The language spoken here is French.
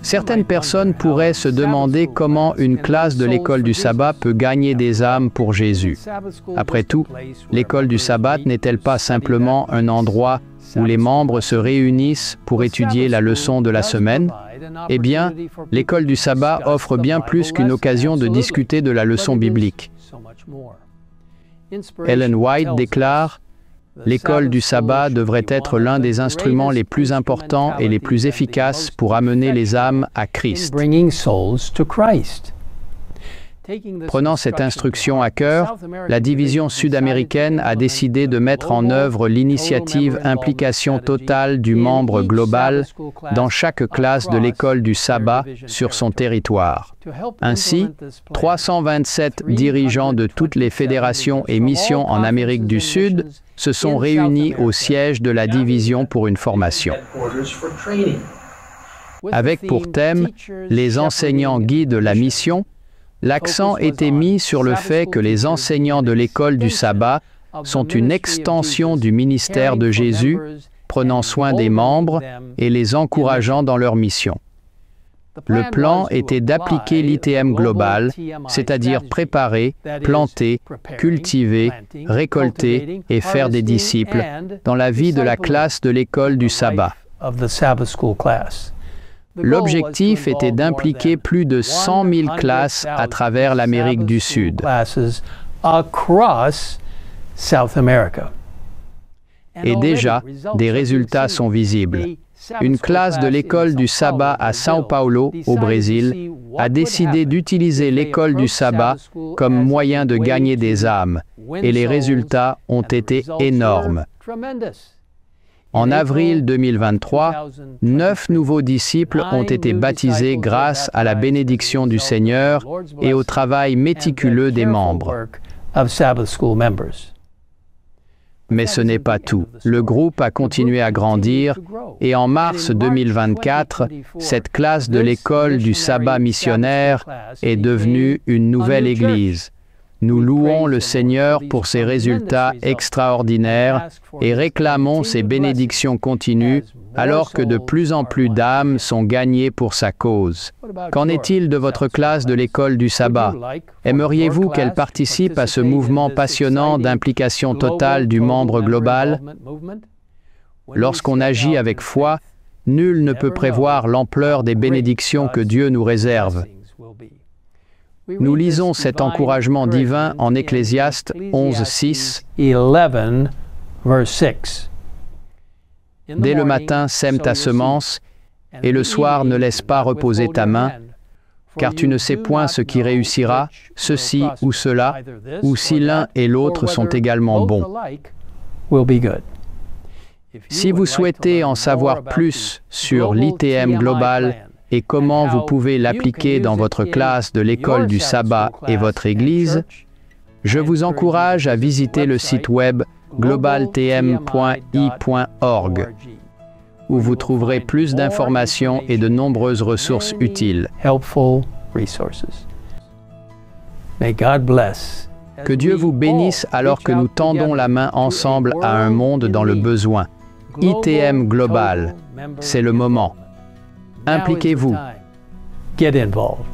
Certaines personnes pourraient se demander comment une classe de l'école du sabbat peut gagner des âmes pour Jésus. Après tout, l'école du sabbat n'est-elle pas simplement un endroit où les membres se réunissent pour étudier la leçon de la semaine? Eh bien, l'école du sabbat offre bien plus qu'une occasion de discuter de la leçon biblique. Ellen White déclare: l'école du sabbat devrait être l'un des instruments les plus importants et les plus efficaces pour amener les âmes à Christ. Prenant cette instruction à cœur, la division sud-américaine a décidé de mettre en œuvre l'initiative Implication totale du membre global dans chaque classe de l'école du sabbat sur son territoire. Ainsi, 327 dirigeants de toutes les fédérations et missions en Amérique du Sud se sont réunis au siège de la division pour une formation. Avec pour thème « Les enseignants guident la mission », l'accent était mis sur le fait que les enseignants de l'école du sabbat sont une extension du ministère de Jésus, prenant soin des membres et les encourageant dans leur mission. Le plan était d'appliquer l'ITM global, c'est-à-dire préparer, planter, cultiver, récolter et faire des disciples dans la vie de la classe de l'école du sabbat. L'objectif était d'impliquer plus de 100 000 classes à travers l'Amérique du Sud. Et déjà, des résultats sont visibles. Une classe de l'école du sabbat à São Paulo, au Brésil, a décidé d'utiliser l'école du sabbat comme moyen de gagner des âmes, et les résultats ont été énormes. En avril 2023, 9 nouveaux disciples ont été baptisés grâce à la bénédiction du Seigneur et au travail méticuleux des membres. Mais ce n'est pas tout. Le groupe a continué à grandir et en mars 2024, cette classe de l'école du sabbat missionnaire est devenue une nouvelle église. Nous louons le Seigneur pour ses résultats extraordinaires et réclamons ses bénédictions continues alors que de plus en plus d'âmes sont gagnées pour sa cause. Qu'en est-il de votre classe de l'école du sabbat? Aimeriez-vous qu'elle participe à ce mouvement passionnant d'implication totale du membre global? Lorsqu'on agit avec foi, nul ne peut prévoir l'ampleur des bénédictions que Dieu nous réserve. Nous lisons cet encouragement divin en Ecclésiaste 11:6. Dès le matin, sème ta semence, et le soir ne laisse pas reposer ta main, car tu ne sais point ce qui réussira, ceci ou cela, ou si l'un et l'autre sont également bons. Si vous souhaitez en savoir plus sur l'ITM global, et comment vous pouvez l'appliquer dans votre classe de l'école du sabbat et votre église, je vous encourage à visiter le site web globaltm.i.org, où vous trouverez plus d'informations et de nombreuses ressources utiles. Que Dieu vous bénisse alors que nous tendons la main ensemble à un monde dans le besoin. ITM Global, c'est le moment. Impliquez-vous. Get involved.